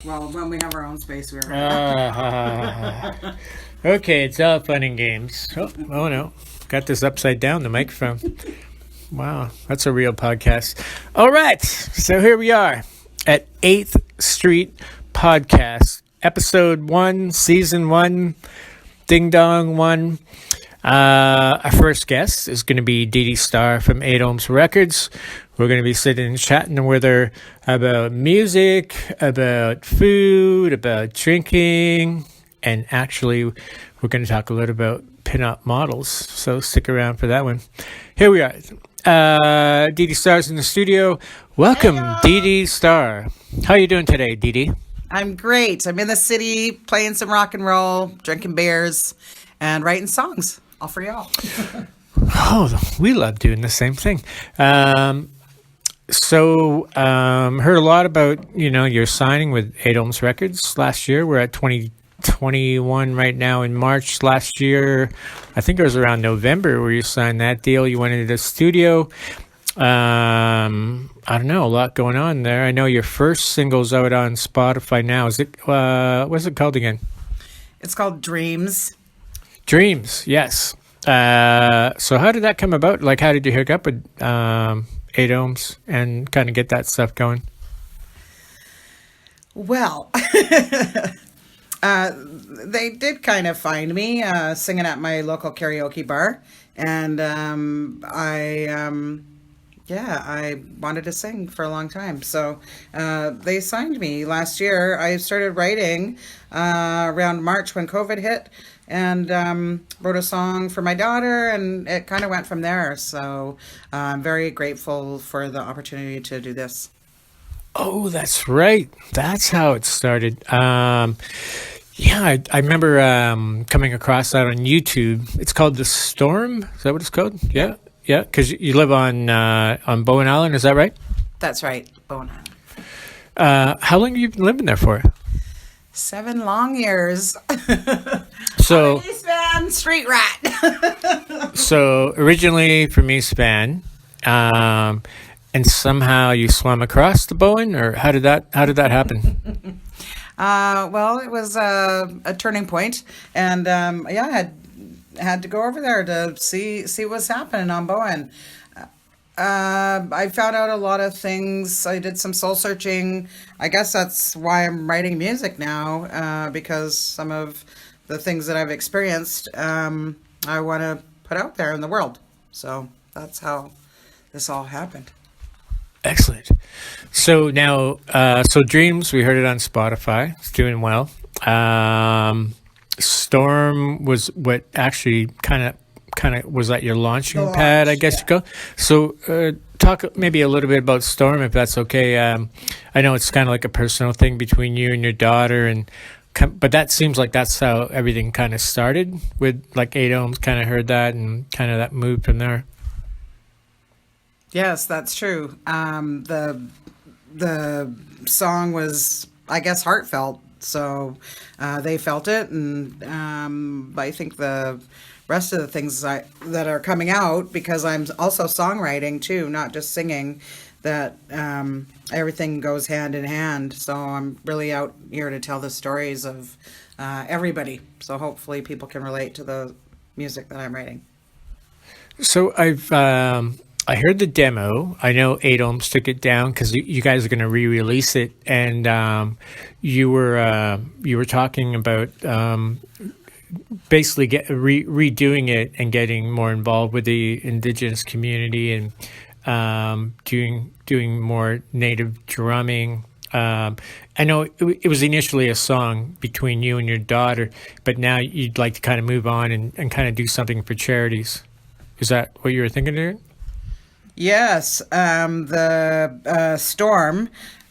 Well, when we have our own space, we're Okay, it's all fun and games. Oh no, got this upside down, the microphone. Wow, that's a real podcast. All right, so here we are at 8th Street Podcast, Episode 1, Season 1, Ding Dong 1. Our first guest is going to be DEE DEE STARR from Ohms Records. We're going to be sitting and chatting with her about music, about food, about drinking, and actually we're going to talk a little about pinup models. So stick around for that one. Here we are. DEE DEE STARR's in the studio. Welcome, DEE DEE STARR. How are you doing today, DEE DEE? I'm great. I'm in the city playing some rock and roll, drinking beers, and writing songs. All for y'all. Oh, we love doing the same thing. Heard a lot about, your signing with Ohms Records last year. We're at 2021 right now in March last year. I think it was around November where you signed that deal. You went into the studio. I don't know, a lot going on there. I know your first single's out on Spotify now. Is it, what's it called again? It's called Dreams. Dreams, yes. So how did that come about? Like, how did you hook up with 8 Ohms and kind of get that stuff going? Well, they did kind of find me singing at my local karaoke bar, and I wanted to sing for a long time. So they signed me last year. I started writing around March when COVID hit, and wrote a song for my daughter, and it kind of went from there. So I'm very grateful for the opportunity to do this. Oh, that's right. That's how it started. I remember coming across that on YouTube. It's called The Storm. Is that what it's called? Yeah. Yeah, because you live on Bowen Island, is that right? That's right, Bowen Island. How long have you been living there for? 7 long years. So, East Van street rat. so originally from East Van, and somehow you swam across the Bowen, or how did that happen? Well, it was a turning point, and I had to go over there to see what's happening on Bowen. I found out a lot of things. I did some soul searching. I guess that's why I'm writing music now, because some of the things that I've experienced, I want to put out there in the world. So that's how this all happened. Excellent. So now, Dreams, we heard it on Spotify. It's doing well. Storm was what actually kind of was that your launching pad, I guess you go. So talk maybe a little bit about Storm, if that's okay. I know it's kind of like a personal thing between you and your daughter, but that seems like that's how everything kind of started with like 8 Ohms. Kind of heard that and kind of that moved from there. Yes, that's true. The song was, I guess, heartfelt. So they felt it, and I think the rest of the things that are coming out, because I'm also songwriting too, not just singing, that everything goes hand in hand. So I'm really out here to tell the stories of everybody. So hopefully people can relate to the music that I'm writing. So I heard the demo. I know 8 Ohms took it down because you guys are going to re-release it, and you were talking about basically redoing it and getting more involved with the Indigenous community and doing more native drumming. I know it was initially a song between you and your daughter, but now you'd like to kind of move on and kind of do something for charities. Is that what you were thinking there? Yes, the Storm.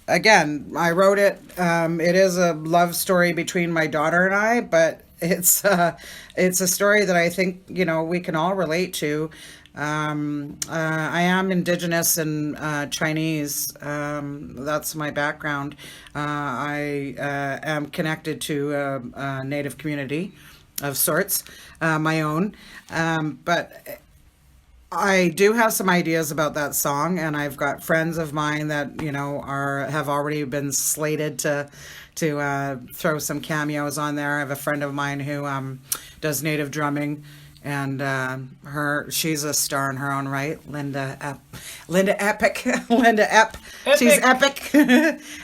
Again, I wrote it. It is a love story between my daughter and I, but it's a story that I think we can all relate to. I am Indigenous and Chinese. That's my background. I am connected to a Native community of sorts, my own, but I do have some ideas about that song, and I've got friends of mine that are have already been slated to throw some cameos on there. I have a friend of mine who does native drumming, and she's a star in her own right. Linda Epic, Linda Ep, she's epic,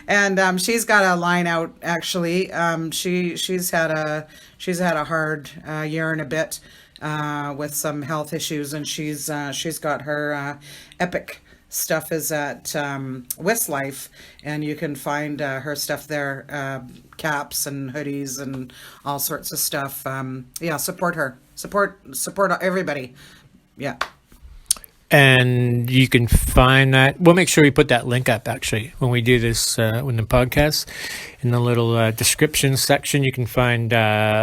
and she's got a line out actually. She's had a hard year and a bit with some health issues, and she's got her epic stuff is at Westlife, and you can find her stuff there, caps and hoodies and all sorts of stuff. Yeah, support her, support everybody. Yeah. And you can find that. We'll make sure we put that link up actually when we do this, in the podcast. In the little description section, you can find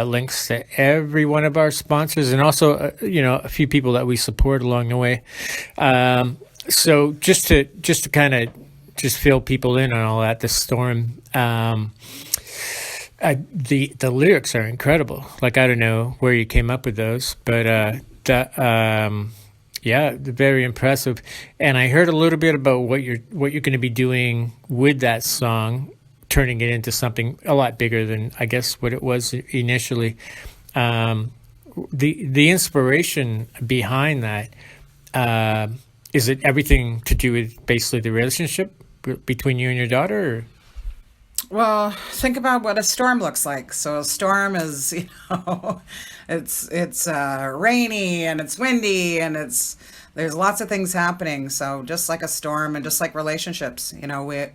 links to every one of our sponsors and also, a few people that we support along the way. So just to kind of just fill people in on all that, the storm. The lyrics are incredible. Like, I don't know where you came up with those, but yeah, very impressive. And I heard a little bit about what you're going to be doing with that song, turning it into something a lot bigger than I guess what it was initially. The inspiration behind that, is it everything to do with basically the relationship between you and your daughter? Or? Well, think about what a storm looks like. So a storm is, it's rainy and it's windy and there's lots of things happening. So just like a storm and just like relationships, we.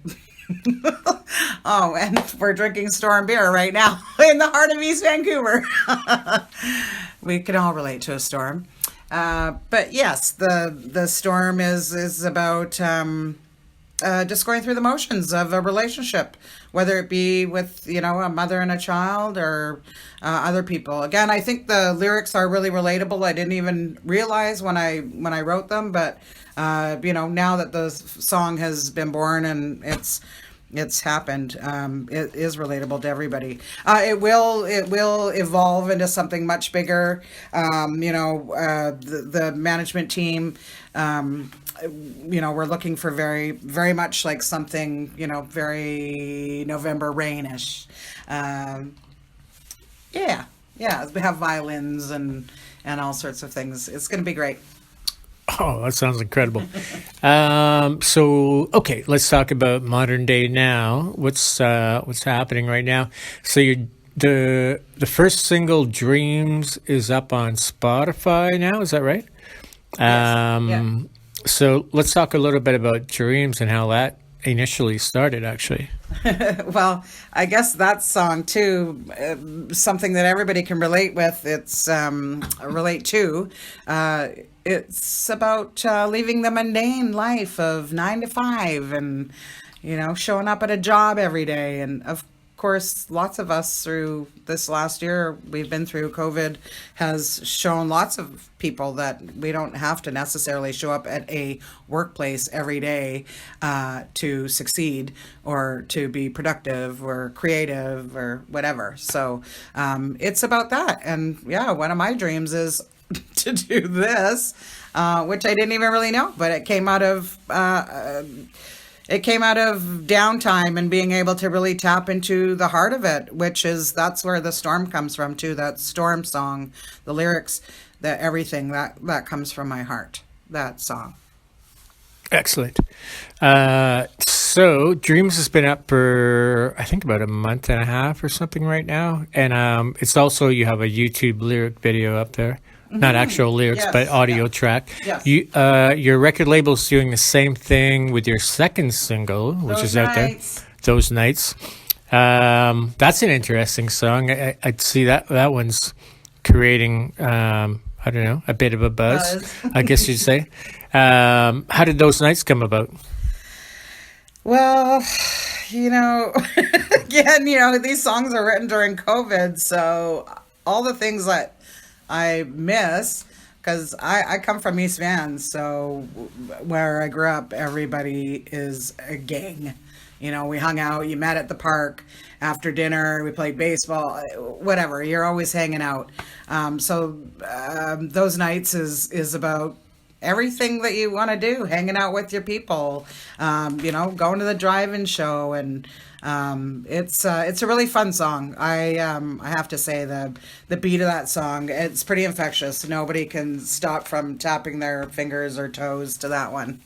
Oh, and we're drinking storm beer right now in the heart of East Vancouver. We can all relate to a storm. But yes, the storm is about just going through the motions of a relationship, whether it be with a mother and a child or other people. Again, I think the lyrics are really relatable. I didn't even realize when I wrote them, but now that the song has been born and it's happened, it is relatable to everybody. It will evolve into something much bigger. The management team, we're looking for very, very much like something, very November rainish. Yeah. We have violins and all sorts of things. It's going to be great. Oh, that sounds incredible. So, okay, let's talk about modern day now. What's happening right now? So the first single, Dreams, is up on Spotify now. Is that right? Yes. Yeah. So let's talk a little bit about Dreams and how that initially started, actually. Well, I guess that song too, something that everybody can relate with. It's relate to. It's about leaving the mundane life of 9 to 5 and showing up at a job every day. And of course, lots of us through this last year we've been through, COVID has shown lots of people that we don't have to necessarily show up at a workplace every day to succeed or to be productive or creative or whatever. So it's about that. And yeah, one of my dreams is to do this, which I didn't even really know, but it came out of downtime and being able to really tap into the heart of it, that's where the storm comes from too. That storm song, the lyrics, that everything that comes from my heart, that song. Excellent. So Dreams has been up for, I think, about a month and a half or something right now. And it's also, you have a YouTube lyric video up there. Not actual lyrics, Yes. but audio track. Yes. Your record label's doing the same thing with your second single, which is out there. Those Nights. That's an interesting song. I'd see that one's creating, I don't know, a bit of a buzz. I guess you'd say. How did Those Nights come about? Well, again, these songs are written during COVID, so all the things that I miss, because I come from East Van, so where I grew up, everybody is a gang. We hung out, you met at the park after dinner, we played baseball, whatever, you're always hanging out. So Those Nights is about everything that you want to do, hanging out with your people, going to the drive-in show, and it's a really fun song. I have to say the beat of that song, it's pretty infectious. Nobody can stop from tapping their fingers or toes to that one.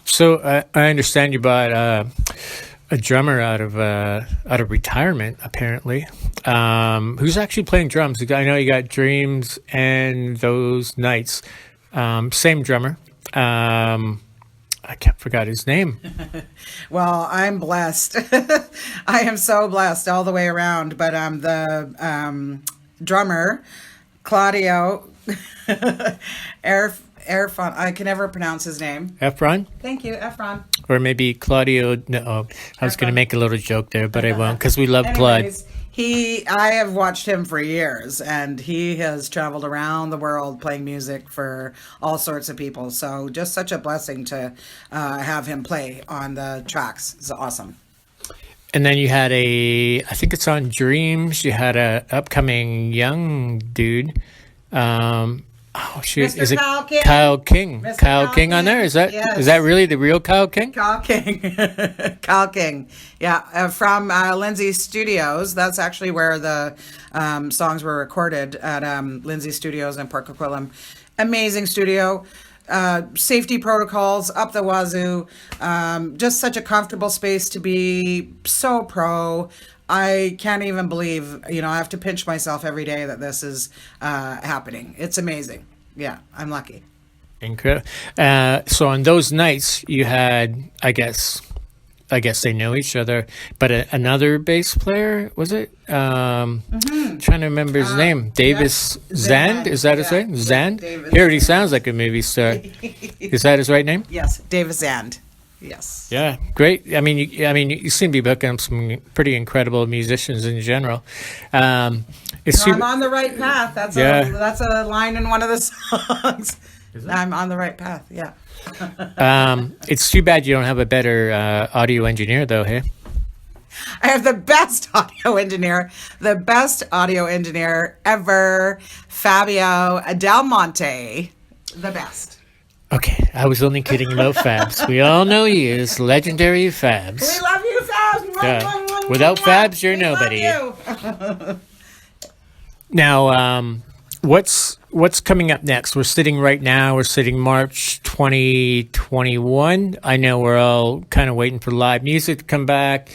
So I understand you bought a drummer out of retirement, apparently. Who's actually playing drums? I know you got Dreams and Those Nights. Same drummer. I forgot his name. Well, I'm blessed. I am so blessed all the way around. But the drummer, Claudio Erfron, I can never pronounce his name. Efron? Thank you, Efron. Or maybe Claudio. No, I was going to make a little joke there, but I won't because we love blood. Anyways, I have watched him for years, and he has traveled around the world playing music for all sorts of people. So just such a blessing to have him play on the tracks. It's awesome. And then you had I think it's on Dreams, you had a upcoming young dude. Oh shoot! Mr. Is it Kyle King? Kyle King? Mr. Kyle King on there? Is that Yes. is that really the real Kyle King? Kyle King. Kyle King. Yeah, from Lindsay Studios. That's actually where the songs were recorded, at Lindsay Studios in Port Coquitlam. Amazing studio. Safety protocols up the wazoo. Just such a comfortable space to be, so pro. I can't even believe, I have to pinch myself every day that this is happening. It's amazing. Yeah, I'm lucky. Incredible. So on those nights, you had, I guess they know each other, but another bass player, was it? Trying to remember his name. Davis yes. Zand? Is that his name? Zand? Davis He already Zand. sounds like a movie star. Is that his right name? Yes, Davis Zand. Yes. Yeah, great. I mean, you seem to be booking up some pretty incredible musicians in general. I'm on the right path. That's a line in one of the songs. I'm on the right path. Yeah. It's too bad you don't have a better audio engineer, though. Hey. I have the best audio engineer ever, Fabio Del Monte, the best. Okay, I was only kidding about Fabs. We all know he is legendary Fabs. We love you, Fabs. Yeah. Without Fabs, you're nobody. Now, what's coming up next? We're sitting March 2021. I know we're all kind of waiting for live music to come back.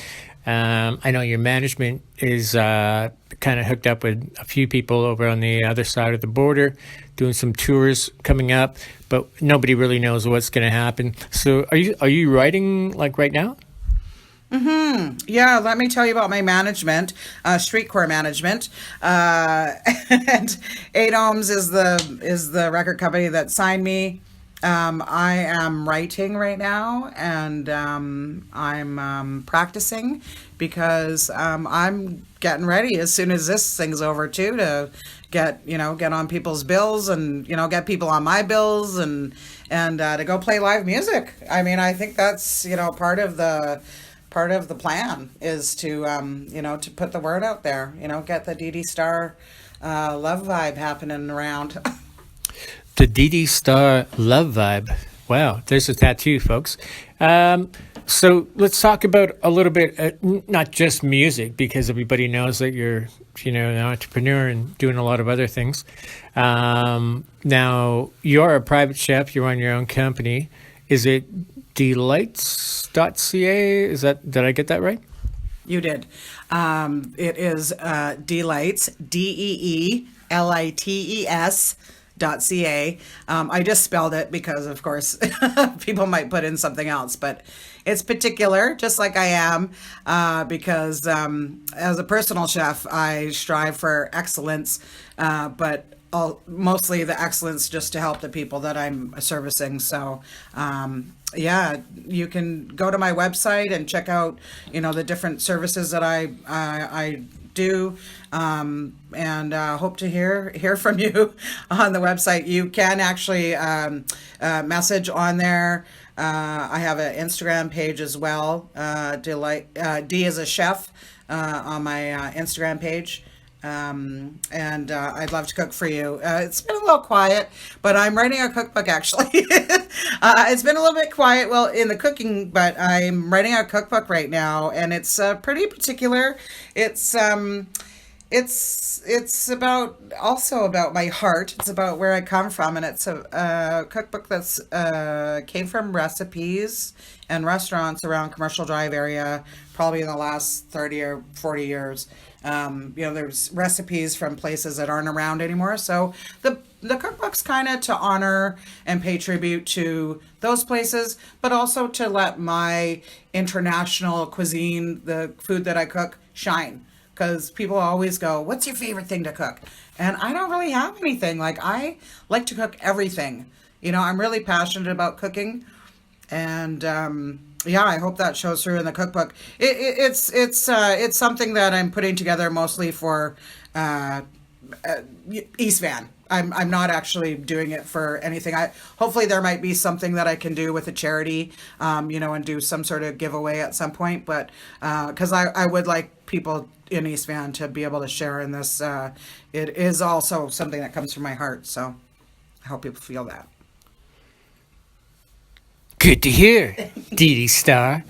I know your management is kind of hooked up with a few people over on the other side of the border, doing some tours coming up, but nobody really knows what's going to happen. So are you writing like right now? Yeah, let me tell you about my management, Streetcore Management, and 8 Ohms is the record company that signed me. I am writing right now, and I'm practicing because I'm getting ready as soon as this thing's over too to get on people's bills and get people on my bills and to go play live music. I mean, I think that's part of the plan is to to put the word out there, get the DEE DEE STARR love vibe happening around. The DEE DEE STARR love vibe. Wow, there's a tattoo, folks. So let's talk about a little bit, not just music, because everybody knows that you're, an entrepreneur and doing a lot of other things. Now, you're a private chef. You run your own company. Is it delights.ca? Did I get that right? You did. It is Delights, DEELITES.ca. I just spelled it because, of course, people might put in something else, but it's particular, just like I am, because as a personal chef, I strive for excellence, but mostly the excellence just to help the people that I'm servicing. So, yeah, you can go to my website and check out, the different services that I do, and hope to hear from you on the website. You can actually message on there. I have an Instagram page as well. D as a chef on my Instagram page. And I'd love to cook for you. It's been a little quiet, but I'm writing a cookbook actually. It's been a little bit quiet, well, in the cooking, but I'm writing a cookbook right now, and it's pretty particular. It's it's about also about my heart. It's about where I come from, and it's a cookbook that's came from recipes and restaurants around Commercial Drive area, probably in the last 30 or 40 years. There's recipes from places that aren't around anymore. So the cookbook's kind of to honor and pay tribute to those places, but also to let my international cuisine, the food that I cook, shine. Because people always go, "What's your favorite thing to cook?" And I don't really have anything. Like, I like to cook everything. I'm really passionate about cooking, and I hope that shows through in the cookbook. It's something that I'm putting together mostly for East Van. I'm not actually doing it for anything. Hopefully there might be something that I can do with a charity, and do some sort of giveaway at some point. But because I would like people in East Van to be able to share in this. It is also something that comes from my heart. So I hope people feel that. Good to hear, DEE DEE STARR.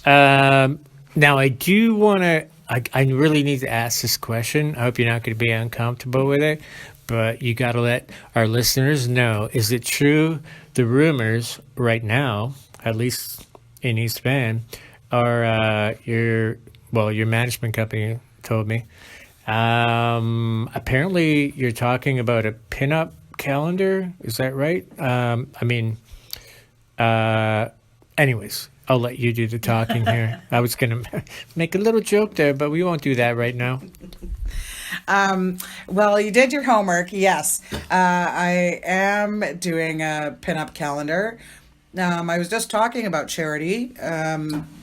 Now, I do want to, I really need to ask this question. I hope you're not going to be uncomfortable with it, but you got to let our listeners know. Is it true the rumors right now, at least in East Van, are your management company told me, apparently you're talking about a pinup calendar. Is that right? Anyways, I'll let you do the talking here. I was going to make a little joke there, but we won't do that right now. Well, you did your homework. Yes, I am doing a pinup calendar. I was just talking about charity.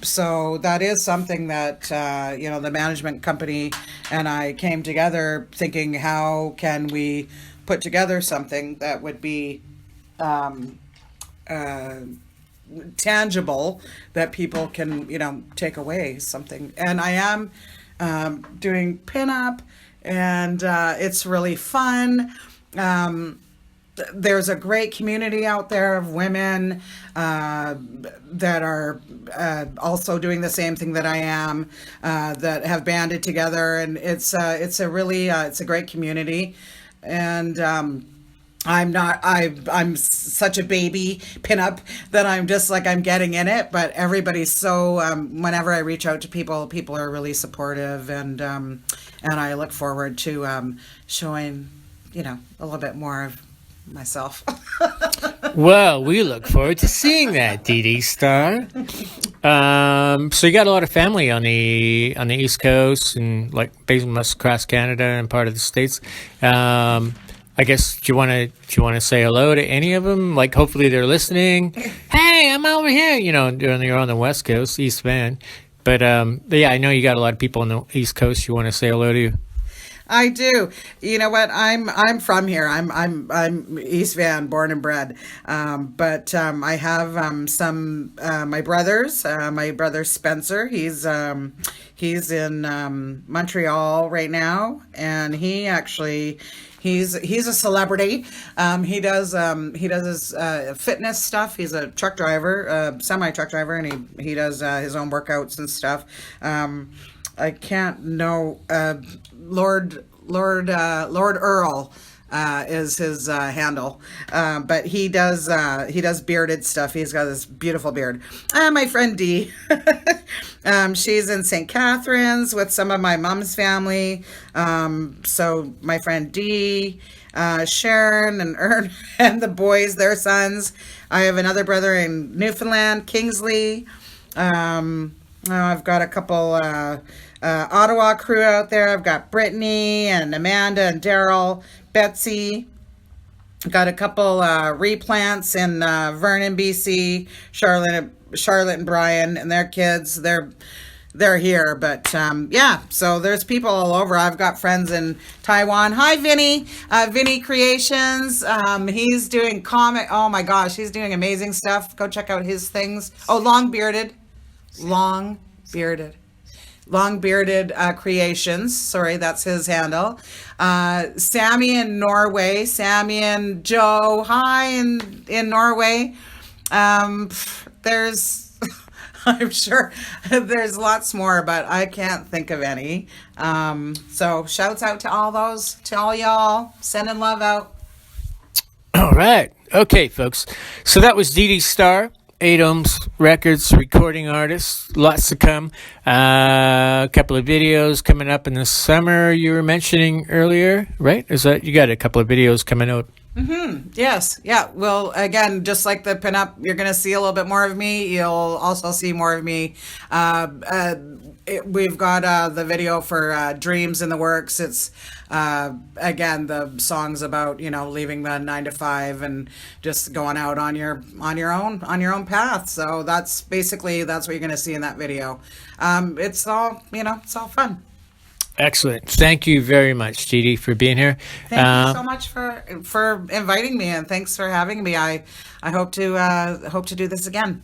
So that is something that, the management company and I came together thinking, how can we put together something that would be tangible, that people can, take away something. And I am doing pinup, and it's really fun. There's a great community out there of women that are also doing the same thing that I am, that have banded together, and it's a great community. And I'm such a baby pinup that I'm just like, I'm getting in it, but everybody's so, whenever I reach out to people are really supportive, and I look forward to showing, a little bit more of myself. Well, we look forward to seeing that, DEE DEE STARR. So you got a lot of family on the East Coast, and like basically across Canada and part of the States. I guess, do you want to say hello to any of them? Like, hopefully they're listening. Hey, I'm over here. You're on the West Coast, East Van. But yeah, I know you got a lot of people on the East Coast you want to say hello to. I do. You know what? I'm from here. I'm East Van, born and bred. But I have some my brothers. My brother Spencer. He's in Montreal right now, and he actually. He's a celebrity. He does his fitness stuff. He's a truck driver, semi truck driver, and he does his own workouts and stuff. I can't know. Lord Earl is his handle, but he does bearded stuff. He's got this beautiful beard. My friend Dee, she's in St. Catharines with some of my mom's family. So my friend Dee, Sharon and Ern and the boys, their sons. I have another brother in Newfoundland, Kingsley. I've got a couple Ottawa crew out there. I've got Brittany and Amanda and Daryl, Betsy. Got a couple replants in Vernon, BC. Charlotte and Brian and their kids. They're here, but so there's people all over. I've got friends in Taiwan. Hi, Vinny. Vinny Creations. He's doing comic. Oh my gosh, he's doing amazing stuff. Go check out his things. Oh, long bearded. Long Bearded Creations. Sorry, that's his handle. Sammy in Norway. Sammy and Joe. Hi in Norway. There's I'm sure there's lots more, but I can't think of any. So shouts out to all y'all. Sending love out. All right. Okay, folks. So that was DEE DEE STARR, 8 Ohms Records recording artist. Lots to come. A couple of videos coming up in the summer you were mentioning earlier, right? Is that you got a couple of videos coming out? Yes. Yeah. Well, again, just like the pinup, you're going to see a little bit more of me. You'll also see more of me. We've got the video for Dreams in the works. It's again the songs about leaving the 9 to 5 and just going out on your own path. So that's what you're going to see in that video. It's all it's all fun. Excellent. Thank you very much, DEE DEE, for being here. Thank you so much for inviting me, and thanks for having me. I hope to do this again.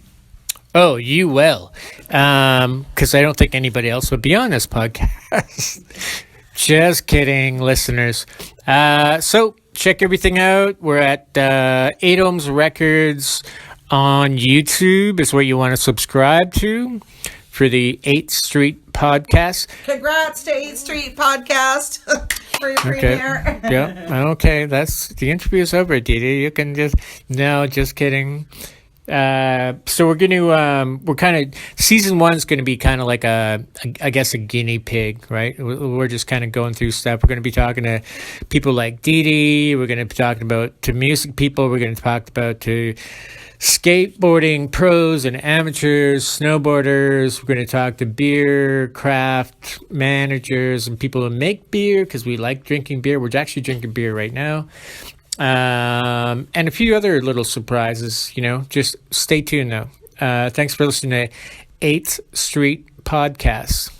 Oh, you will, because I don't think anybody else would be on this podcast. Just kidding, listeners. So check everything out. We're at 8 Ohms Records on YouTube is where you want to subscribe to for the 8th Street podcast. Congrats to 8th Street podcast for your premiere. Yeah. Okay. That's the interview is over, DEE DEE. You can just kidding. So we're kind of season 1's going to be kind of like I guess a guinea pig, right? We're just kind of going through stuff. We're going to be talking to people like DEE DEE. We're going to be talking about to music people. We're going to talk about to skateboarding pros and amateurs, snowboarders. We're going to talk to beer craft managers and people who make beer because we like drinking beer. We're actually drinking beer right now. And a few other little surprises, just stay tuned though. Thanks for listening to 8th Street Podcast.